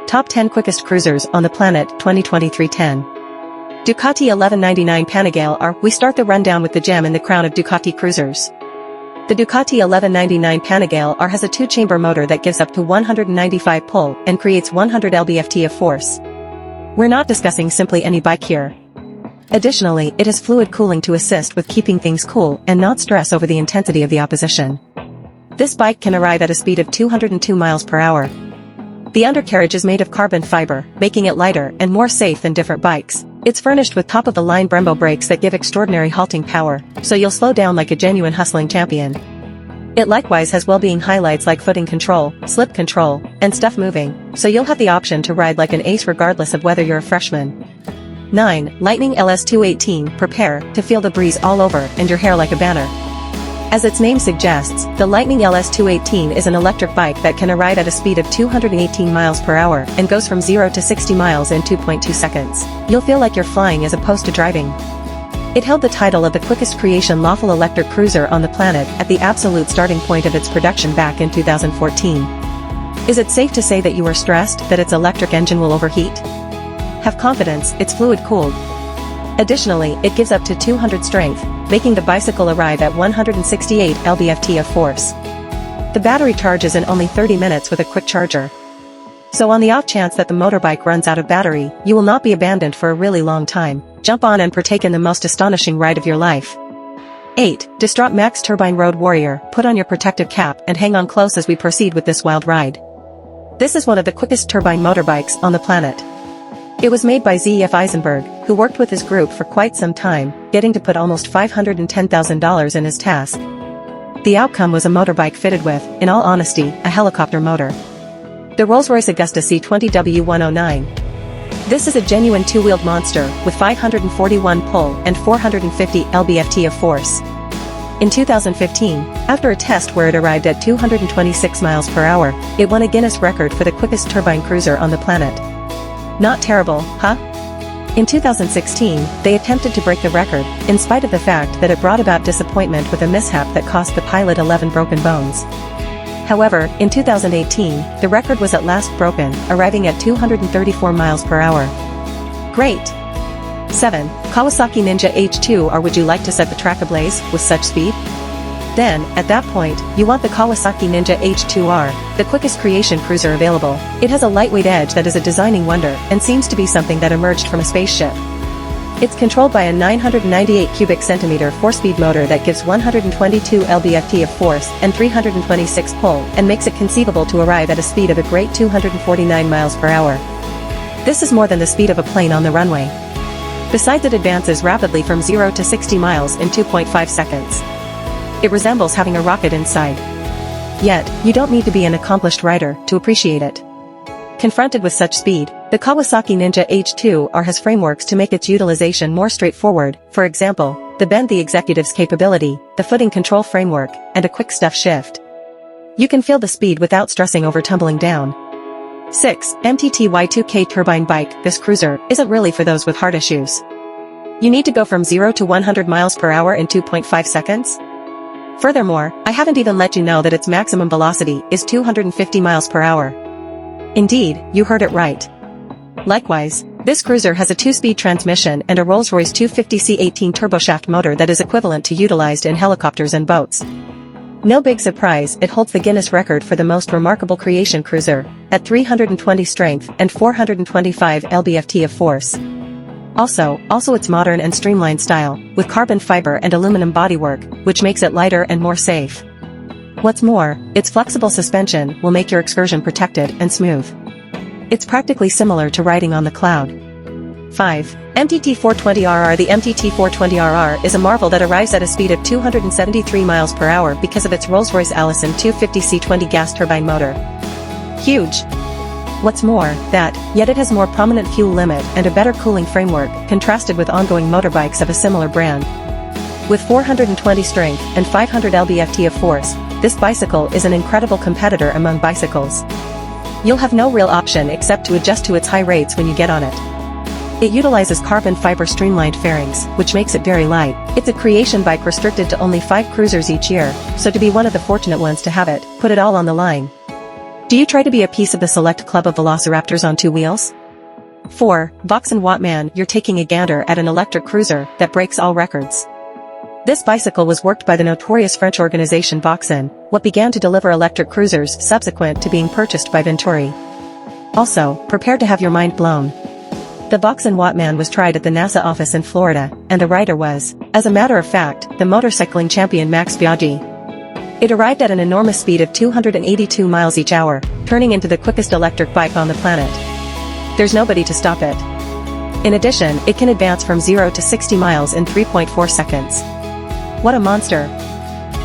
Top 10 Quickest Cruisers on the Planet 2023 10. Ducati 1199 Panigale R. We start the rundown with the gem in the crown of Ducati cruisers. The Ducati 1199 Panigale R has a 2-chamber motor that gives up to 195 pull and creates 100 lb-ft of force. We're not discussing simply any bike here. Additionally, it has fluid cooling to assist with keeping things cool and not stress over the intensity of the opposition. This bike can arrive at a speed of 202 miles per hour. The undercarriage is made of carbon fiber, making it lighter and more safe than different bikes. It's furnished with top-of-the-line Brembo brakes that give extraordinary halting power, so you'll slow down like a genuine hustling champion. It likewise has well-being highlights like footing control, slip control, and stuff moving, so you'll have the option to ride like an ace regardless of whether you're a freshman. 9. Lightning LS218. Prepare to feel the breeze all over and your hair like a banner. As its name suggests, the Lightning LS218 is an electric bike that can arrive at a speed of 218 miles per hour and goes from 0 to 60 miles in 2.2 seconds. You'll feel like you're flying as opposed to driving. It held the title of the quickest creation lawful electric cruiser on the planet at the absolute starting point of its production back in 2014. Is it safe to say that you are stressed that its electric engine will overheat? Have confidence, it's fluid cooled. Additionally, it gives up to 200 strength, making the bicycle arrive at 168 lb-ft of force. The battery charges in only 30 minutes with a quick charger. So on the off chance that the motorbike runs out of battery, you will not be abandoned for a really long time. Jump on and partake in the most astonishing ride of your life. 8. Distraught Max Turbine Road Warrior. Put on your protective cap and hang on close as we proceed with this wild ride. This is one of the quickest turbine motorbikes on the planet. It was made by ZF Eisenberg, who worked with his group for quite some time, getting to put almost $510,000 in his task. The outcome was a motorbike fitted with, in all honesty, a helicopter motor. The Rolls-Royce Augusta C20W109. This is a genuine two-wheeled monster, with 541 pull and 450 lb-ft of force. In 2015, after a test where it arrived at 226 miles per hour, it won a Guinness record for the quickest turbine cruiser on the planet. Not terrible, huh? In 2016, they attempted to break the record, in spite of the fact that it brought about disappointment with a mishap that cost the pilot 11 broken bones. However, in 2018, the record was at last broken, arriving at 234 miles per hour. Great! 7. Kawasaki Ninja H2R. Would you like to set the track ablaze with such speed? Then, at that point, you want the Kawasaki Ninja H2R, the quickest creation cruiser available. It has a lightweight edge that is a designing wonder and seems to be something that emerged from a spaceship. It's controlled by a 998 cubic centimeter 4-speed motor that gives 122 lb-ft of force and 326 pull and makes it conceivable to arrive at a speed of a great 249 miles per hour. This is more than the speed of a plane on the runway. Besides, it advances rapidly from 0 to 60 miles in 2.5 seconds. It resembles having a rocket inside. Yet, you don't need to be an accomplished rider to appreciate it. Confronted with such speed, the Kawasaki Ninja H2R has frameworks to make its utilization more straightforward, for example, the Bend the Executive's capability, the footing control framework, and a quick stuff shift. You can feel the speed without stressing over tumbling down. 6. MTT Y2K Turbine Bike. This cruiser isn't really for those with heart issues. You need to go from 0 to 100 miles per hour in 2.5 seconds? Furthermore, I haven't even let you know that its maximum velocity is 250 miles per hour. Indeed, you heard it right. Likewise, this cruiser has a 2-speed transmission and a Rolls-Royce 250C18 turboshaft motor that is equivalent to utilized in helicopters and boats. No big surprise, it holds the Guinness record for the most remarkable creation cruiser, at 320 strength and 425 lb-ft of force. Also its modern and streamlined style, with carbon fiber and aluminum bodywork, which makes it lighter and more safe. What's more, its flexible suspension will make your excursion protected and smooth. It's practically similar to riding on the cloud. 5. MTT 420RR. The MTT 420RR is a marvel that arrives at a speed of 273 miles per hour because of its Rolls-Royce Allison 250C20 gas turbine motor. Huge! What's more, yet it has more prominent fuel limit and a better cooling framework, contrasted with ongoing motorbikes of a similar brand. With 420 strength and 500 lb-ft of force, this bicycle is an incredible competitor among bicycles. You'll have no real option except to adjust to its high rates when you get on it. It utilizes carbon fiber streamlined fairings, which makes it very light. It's a creation bike restricted to only 5 cruisers each year, so to be one of the fortunate ones to have it, put it all on the line. Do you try to be a piece of the select club of velociraptors on two wheels? 4. Vox and Wattman, you're taking a gander at an electric cruiser that breaks all records. This bicycle was worked by the notorious French organization Vauxhall, what began to deliver electric cruisers subsequent to being purchased by Venturi. Also, prepare to have your mind blown. The Vox and Wattman was tried at the NASA office in Florida, and the rider was, as a matter of fact, the motorcycling champion Max Biaggi. It arrived at an enormous speed of 282 miles each hour, turning into the quickest electric bike on the planet. There's nobody to stop it. In addition, it can advance from 0 to 60 miles in 3.4 seconds. What a monster!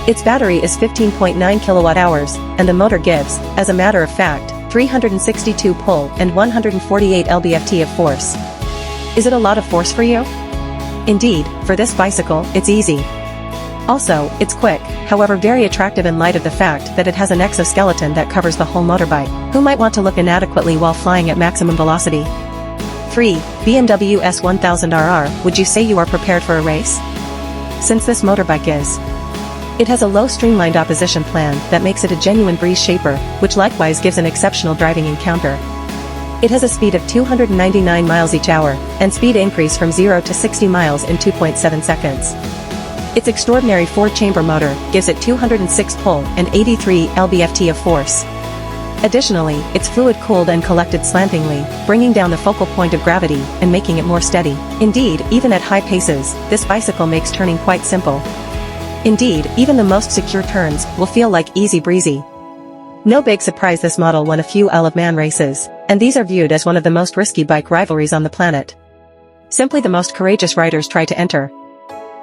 Its battery is 15.9 kilowatt-hours, and the motor gives, as a matter of fact, 362 pull and 148 lb-ft of force. Is it a lot of force for you? Indeed, for this bicycle, it's easy. Also, it's quick, however very attractive in light of the fact that it has an exoskeleton that covers the whole motorbike. Who might want to look inadequately while flying at maximum velocity? 3. BMW S1000RR, would you say you are prepared for a race? Since this motorbike is. It has a low streamlined opposition plan that makes it a genuine breeze shaper, which likewise gives an exceptional driving encounter. It has a speed of 299 miles each hour, and speed increase from 0 to 60 miles in 2.7 seconds. Its extraordinary 4-chamber motor gives it 206 pull and 83 lb-ft of force. Additionally, it's fluid-cooled and collected slantingly, bringing down the focal point of gravity and making it more steady. Indeed, even at high paces, this bicycle makes turning quite simple. Indeed, even the most secure turns will feel like easy breezy. No big surprise this model won a few Isle of Man races, and these are viewed as one of the most risky bike rivalries on the planet. Simply the most courageous riders try to enter.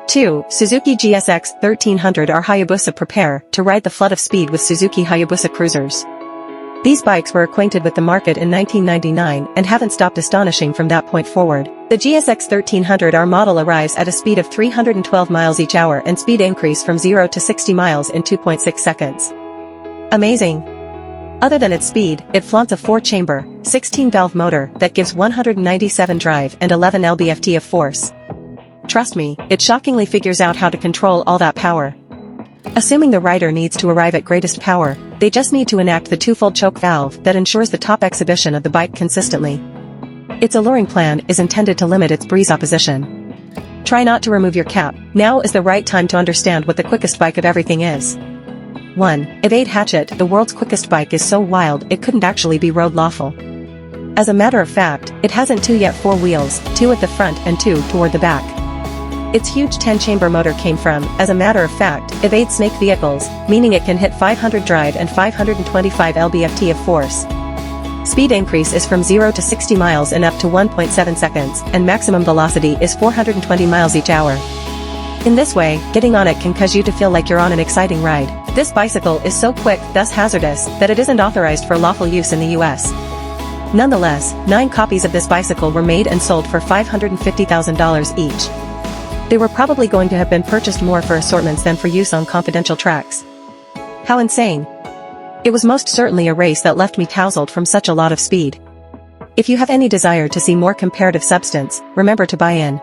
2. Suzuki GSX 1300R Hayabusa, prepare to ride the flood of speed with Suzuki Hayabusa cruisers. These bikes were acquainted with the market in 1999 and haven't stopped astonishing from that point forward. The GSX 1300R model arrives at a speed of 312 miles each hour and speed increase from 0 to 60 miles in 2.6 seconds. Amazing! Other than its speed, it flaunts a 4-chamber, 16-valve motor that gives 197 drive and 11 lb-ft of force. Trust me, it shockingly figures out how to control all that power. Assuming the rider needs to arrive at greatest power, they just need to enact the two-fold choke valve that ensures the top exhibition of the bike consistently. Its alluring plan is intended to limit its breeze opposition. Try not to remove your cap. Now is the right time to understand what the quickest bike of everything is. 1. Evade Hatchet, the world's quickest bike, is so wild it couldn't actually be road lawful. As a matter of fact, it hasn't 4 wheels, 2 at the front and 2 toward the back. Its huge 10-chamber motor came from, as a matter of fact, Evade Snake vehicles, meaning it can hit 500 drive and 525 lb-ft of force. Speed increase is from 0 to 60 miles in up to 1.7 seconds, and maximum velocity is 420 miles each hour. In this way, getting on it can cause you to feel like you're on an exciting ride. This bicycle is so quick, thus hazardous, that it isn't authorized for lawful use in the US. Nonetheless, 9 copies of this bicycle were made and sold for $550,000 each. They were probably going to have been purchased more for assortments than for use on confidential tracks. How insane! It was most certainly a race that left me tousled from such a lot of speed. If you have any desire to see more comparative substance, remember to buy in.